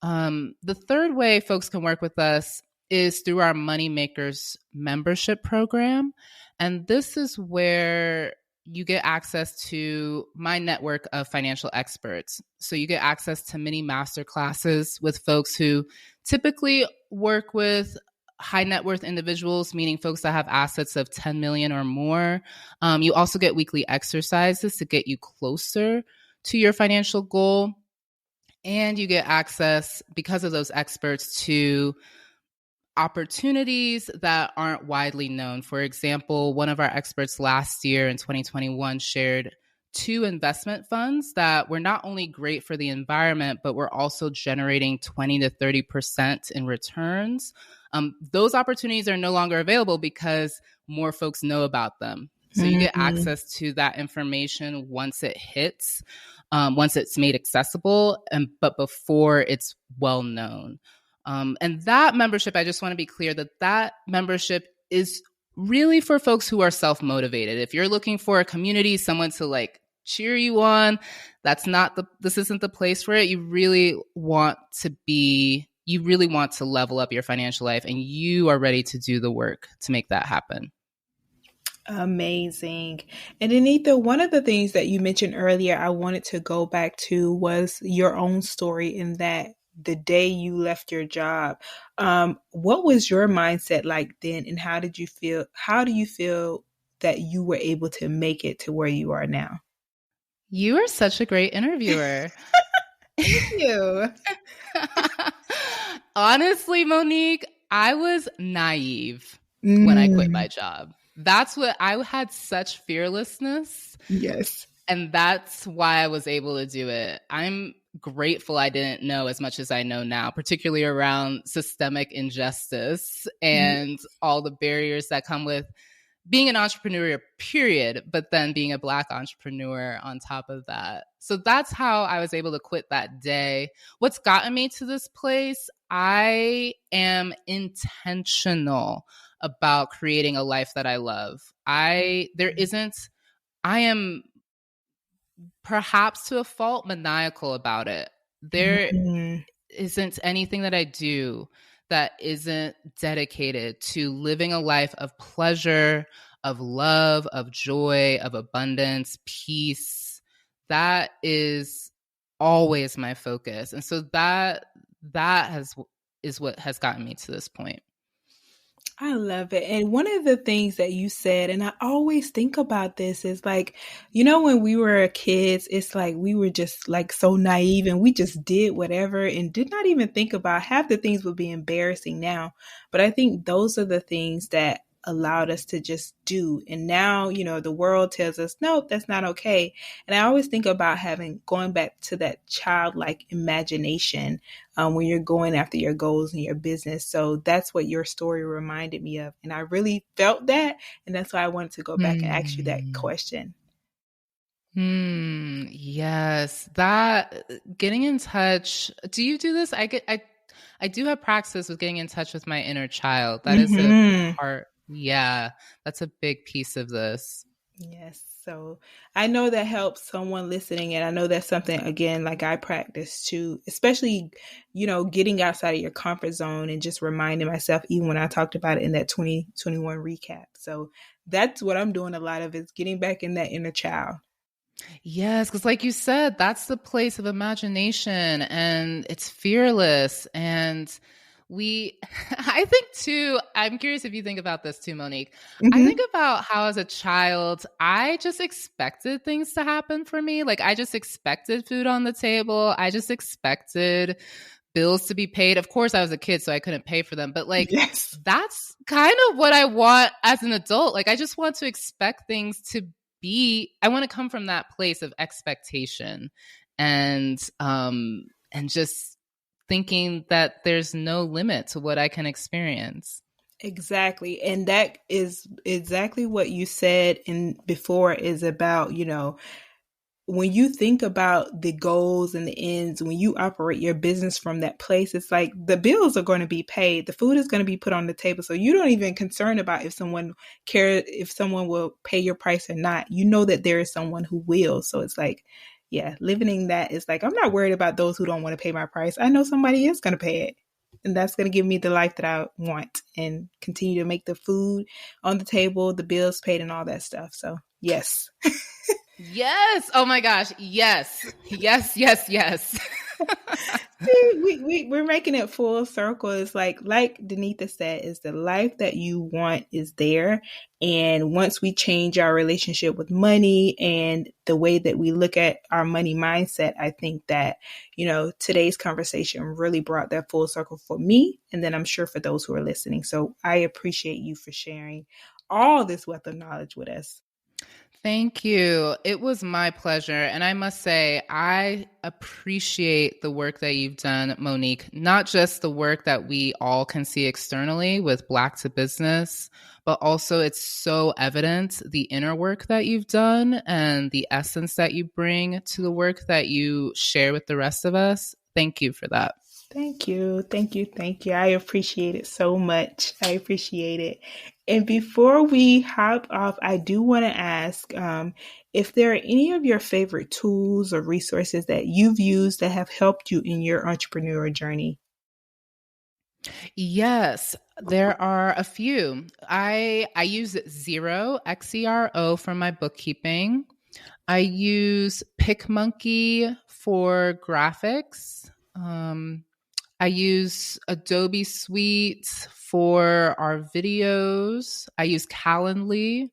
The third way folks can work with us is through our Money Makers membership program. And this is where you get access to my network of financial experts. So you get access to mini masterclasses with folks who typically work with high net worth individuals, meaning folks that have assets of 10 million or more. You also get weekly exercises to get you closer to your financial goal. And you get access, because of those experts, to opportunities that aren't widely known. For example, one of our experts last year in 2021 shared 2 investment funds that were not only great for the environment, but were also generating 20 to 30% in returns. Those opportunities are no longer available because more folks know about them. So you get access to that information once it hits, once it's made accessible, but before it's well known. And that membership, I just want to be clear that membership is really for folks who are self-motivated. If you're looking for a community, someone to like cheer you on, this isn't the place for it. You really want to level up your financial life, and you are ready to do the work to make that happen. Amazing. And Danetha, one of the things that you mentioned earlier, I wanted to go back to was your own story in that the day you left your job. What was your mindset like then, and how did you feel? How do you feel that you were able to make it to where you are now? You are such a great interviewer. Thank you. Honestly, Monique, I was naive when I quit my job. That's what I had, such fearlessness. Yes. And that's why I was able to do it. I'm grateful I didn't know as much as I know now, particularly around systemic injustice and all the barriers that come with being an entrepreneur, period, but then being a Black entrepreneur on top of that. So that's how I was able to quit that day. What's gotten me to this place, I am intentional about creating a life that I love. I am perhaps to a fault maniacal about it. There isn't anything that I do that isn't dedicated to living a life of pleasure, of love, of joy, of abundance, peace. That is always my focus. And so that is what has gotten me to this point. I love it. And one of the things that you said, and I always think about this, is like, when we were kids, it's like we were just like so naive and we just did whatever and did not even think about half the things would be embarrassing now. But I think those are the things that allowed us to just do. And now, the world tells us, nope, that's not okay. And I always think about going back to that childlike imagination when you're going after your goals in your business. So that's what your story reminded me of. And I really felt that. And that's why I wanted to go back and ask you that question. Yes. That getting in touch. Do you do this? I do have practice with getting in touch with my inner child. That is a part. Yeah, that's a big piece of this. Yes. So I know that helps someone listening. And I know that's something, again, like I practice too, especially, getting outside of your comfort zone and just reminding myself, even when I talked about it in that 2021 recap. So that's what I'm doing a lot of, is getting back in that inner child. Yes, because like you said, that's the place of imagination and it's fearless. And I think too, I'm curious if you think about this too, Monique. I think Hmm. about how as a child, I just expected things to happen for me. Like I just expected food on the table. I just expected bills to be paid. Of course, I was a kid, so I couldn't pay for them. But like, Yes. that's kind of what I want as an adult. Like, I just want to expect things to I want to come from that place of expectation and just thinking that there's no limit to what I can experience. Exactly. And that is exactly what you said in before, is about, when you think about the goals and the ends, when you operate your business from that place, it's like the bills are going to be paid. The food is going to be put on the table. So you don't even concern about if someone will pay your price or not. You know that there is someone who will. So it's like, yeah, living in that is like, I'm not worried about those who don't want to pay my price. I know somebody is going to pay it. And that's going to give me the life that I want and continue to make the food on the table, the bills paid, and all that stuff. So, yes. Yes. Oh my gosh. Yes. Yes. Yes. Yes. We're making it full circle. It's like Danetha said, is the life that you want is there. And once we change our relationship with money and the way that we look at our money mindset, I think that, today's conversation really brought that full circle for me. And then I'm sure for those who are listening. So I appreciate you for sharing all this wealth of knowledge with us. Thank you. It was my pleasure. And I must say, I appreciate the work that you've done, Monique, not just the work that we all can see externally with Black to Business, but also it's so evident the inner work that you've done and the essence that you bring to the work that you share with the rest of us. Thank you for that. Thank you. Thank you. Thank you. I appreciate it so much. I appreciate it. And before we hop off, I do want to ask if there are any of your favorite tools or resources that you've used that have helped you in your entrepreneurial journey. Yes, there are a few. I use Xero, Xero for my bookkeeping. I use PicMonkey for graphics. I use Adobe Suite for our videos. I use Calendly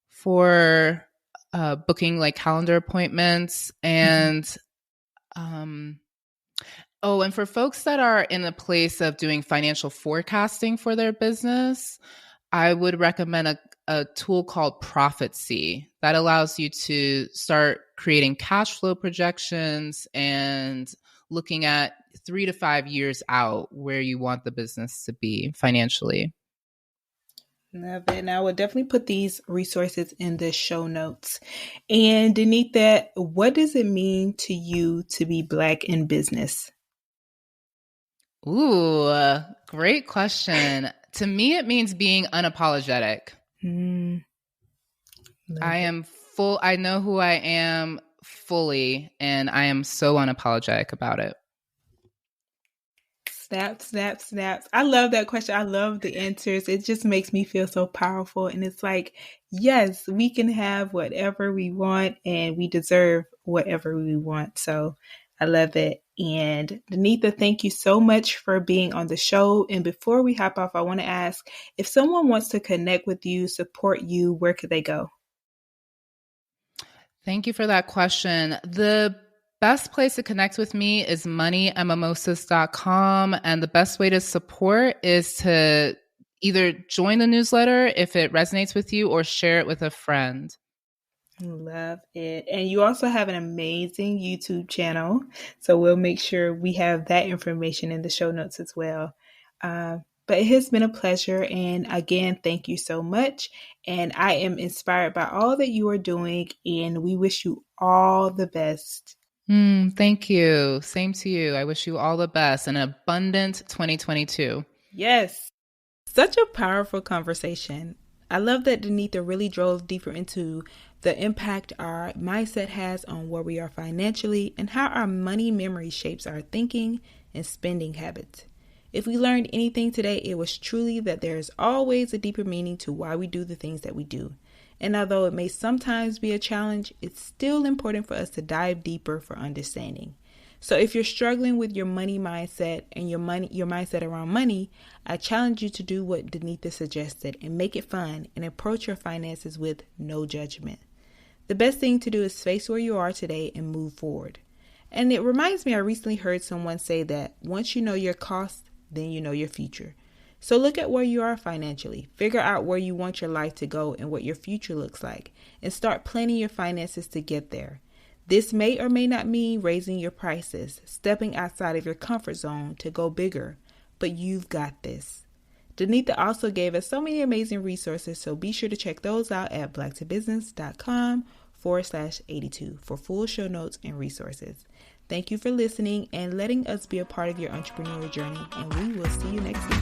for booking like calendar appointments. And and for folks that are in the place of doing financial forecasting for their business, I would recommend a tool called Prophecy that allows you to start creating cash flow projections and looking at 3 to 5 years out where you want the business to be financially. Love it. And I will definitely put these resources in the show notes. And Danetha, what does it mean to you to be Black in business? Ooh, great question. To me, it means being unapologetic. Mm, I love it. am full. I know who I am fully, and I am so unapologetic about it. Snap, snap, snaps. I love that question. I love the answers. It just makes me feel so powerful. And it's like, yes, we can have whatever we want and we deserve whatever we want. So I love it. And Danetha, thank you so much for being on the show. And before we hop off, I want to ask, if someone wants to connect with you, support you, where could they go? Thank you for that question. The best place to connect with me is moneymimosas.com. And the best way to support is to either join the newsletter if it resonates with you or share it with a friend. Love it. And you also have an amazing YouTube channel. So we'll make sure we have that information in the show notes as well. But it has been a pleasure. And again, thank you so much. And I am inspired by all that you are doing. And we wish you all the best. Thank you. Same to you. I wish you all the best and an abundant 2022. Yes. Such a powerful conversation. I love that Danetha really drove deeper into the impact our mindset has on where we are financially and how our money memory shapes our thinking and spending habits. If we learned anything today, it was truly that there is always a deeper meaning to why we do the things that we do. And although it may sometimes be a challenge, it's still important for us to dive deeper for understanding. So if you're struggling with your money mindset and your mindset around money, I challenge you to do what Danetha suggested and make it fun and approach your finances with no judgment. The best thing to do is face where you are today and move forward. And it reminds me, I recently heard someone say that once you know your costs, then you know your future. So look at where you are financially, figure out where you want your life to go and what your future looks like, and start planning your finances to get there. This may or may not mean raising your prices, stepping outside of your comfort zone to go bigger, but you've got this. Danetha also gave us so many amazing resources, so be sure to check those out at blacktobusiness.com/82 for full show notes and resources. Thank you for listening and letting us be a part of your entrepreneurial journey, and we will see you next week.